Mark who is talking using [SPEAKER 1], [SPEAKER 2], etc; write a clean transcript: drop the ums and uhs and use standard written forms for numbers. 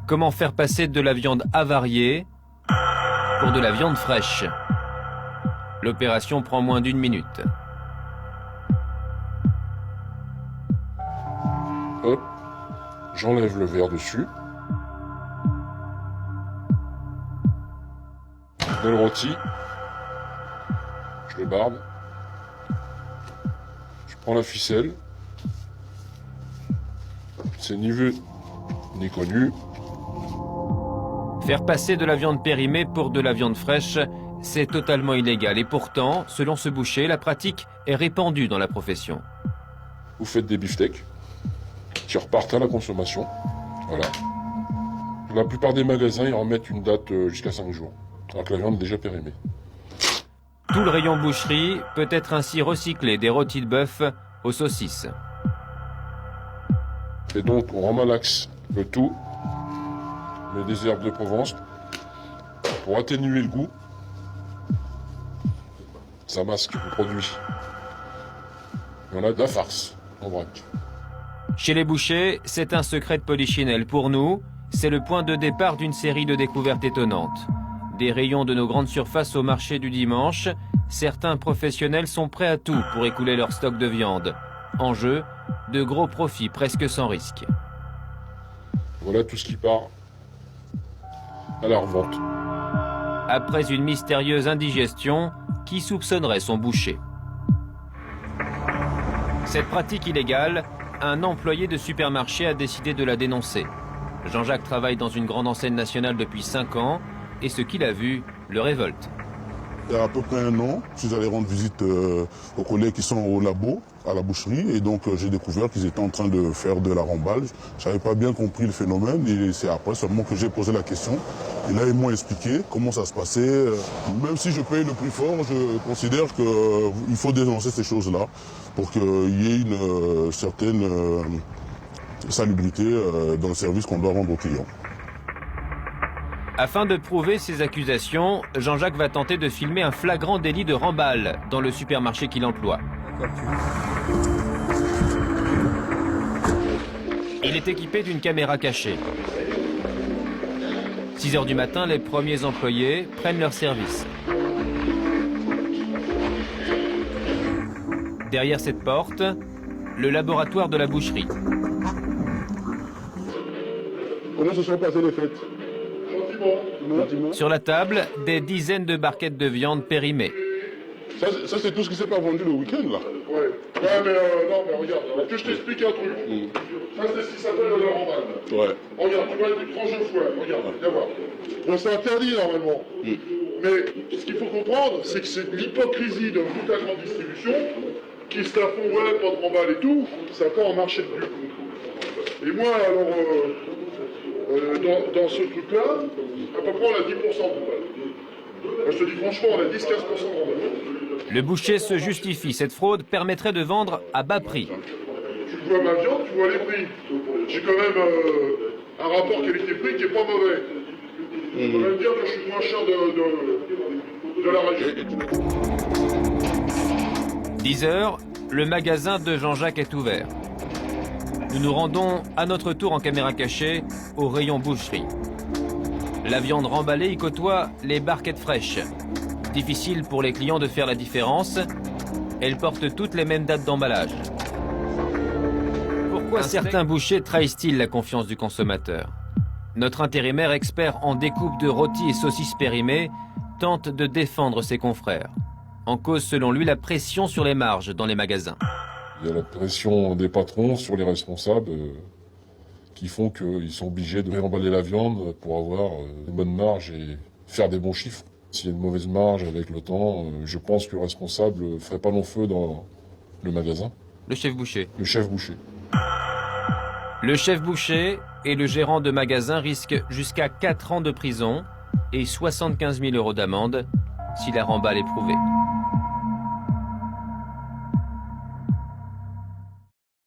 [SPEAKER 1] Comment faire passer de la viande avariée pour de la viande fraîche? L'opération prend moins d'1 minute.
[SPEAKER 2] Hop, j'enlève le verre dessus. Je mets le rôti. Je le barbe. Je prends la ficelle. C'est ni vu ni connu.
[SPEAKER 1] Faire passer de la viande périmée pour de la viande fraîche, c'est totalement illégal. Et pourtant, selon ce boucher, la pratique est répandue dans la profession.
[SPEAKER 2] Vous faites des beefsteaks qui repartent à la consommation. Voilà. La plupart des magasins, ils remettent une date jusqu'à 5 jours. Alors que la viande est déjà périmée.
[SPEAKER 1] Tout le rayon boucherie peut être ainsi recyclé, des rôtis de bœuf aux saucisses.
[SPEAKER 2] Et donc, on remalaxe le tout. On met des herbes de Provence pour atténuer le goût. Ça masque le produit. Et on a de la farce en vrac.
[SPEAKER 1] Chez les bouchers, c'est un secret de polichinelle. Pour nous, c'est le point de départ d'une série de découvertes étonnantes. Des rayons de nos grandes surfaces au marché du dimanche, certains professionnels sont prêts à tout pour écouler leur stock de viande. En jeu, de gros profits presque sans risque.
[SPEAKER 2] Voilà tout ce qui part à la revente.
[SPEAKER 1] Après une mystérieuse indigestion, qui soupçonnerait son boucher? Cette pratique illégale, un employé de supermarché a décidé de la dénoncer. Jean-Jacques travaille dans une grande enseigne nationale depuis 5 ans et ce qu'il a vu le révolte.
[SPEAKER 3] Il y a à peu près 1 an, je suis allé rendre visite aux collègues qui sont au labo, à la boucherie, et donc j'ai découvert qu'ils étaient en train de faire de la remballe. Je n'avais pas bien compris le phénomène, et c'est après seulement que j'ai posé la question. Et là, ils m'ont expliqué comment ça se passait. Même si je paye le prix fort, je considère qu'il faut dénoncer ces choses-là pour qu'il y ait une certaine salubrité dans le service qu'on doit rendre aux clients.
[SPEAKER 1] Afin de prouver ses accusations, Jean-Jacques va tenter de filmer un flagrant délit de remballe dans le supermarché qu'il emploie. Il est équipé d'une caméra cachée. 6 h du matin, les premiers employés prennent leur service. Derrière cette porte, le laboratoire de la boucherie.
[SPEAKER 3] Comment se sont passées les fêtes?
[SPEAKER 1] Sur la table, des dizaines de barquettes de viande périmées.
[SPEAKER 3] Ça c'est tout ce qui s'est pas vendu le week-end, là.
[SPEAKER 2] Ouais, non, mais regarde, que je t'explique un truc. Ça, c'est ce qui s'appelle la remballe.
[SPEAKER 3] Ouais.
[SPEAKER 2] Regarde, tu vois des tranches de foie, regarde, viens voir. Bon, c'est interdit normalement. Mais ce qu'il faut comprendre, c'est que c'est l'hypocrisie d'un tout à grande distribution qui se la font, ouais, pas de remballe et tout, c'est encore un marché de but. Et moi, alors, dans ce truc-là, à peu près on a 10% de remballe. Moi, je te dis franchement, on a 10-15% de remballe.
[SPEAKER 1] Le boucher se justifie. Cette fraude permettrait de vendre à bas prix.
[SPEAKER 2] Tu vois ma viande, tu vois les prix. J'ai quand même un rapport qualité-prix qui est pas mauvais. Je peux même dire que je suis moins cher de la région.
[SPEAKER 1] 10 h, le magasin de Jean-Jacques est ouvert. Nous nous rendons à notre tour en caméra cachée au rayon boucherie. La viande remballée y côtoie les barquettes fraîches. Difficile pour les clients de faire la différence. Elles portent toutes les mêmes dates d'emballage. Pourquoi certains bouchers trahissent-ils la confiance du consommateur? Notre intérimaire expert en découpe de rôtis et saucisses périmées tente de défendre ses confrères. En cause, selon lui, la pression sur les marges dans les magasins.
[SPEAKER 2] Il y a la pression des patrons sur les responsables qui font qu'ils sont obligés de réemballer la viande pour avoir une bonne marge et faire des bons chiffres. S'il y a une mauvaise marge avec le temps, je pense que le responsable ne ferait pas long feu dans le magasin.
[SPEAKER 1] Le chef boucher.
[SPEAKER 2] Le chef boucher.
[SPEAKER 1] Le chef boucher et le gérant de magasin risquent jusqu'à 4 ans de prison et 75 000 € d'amende si la remballe est prouvée.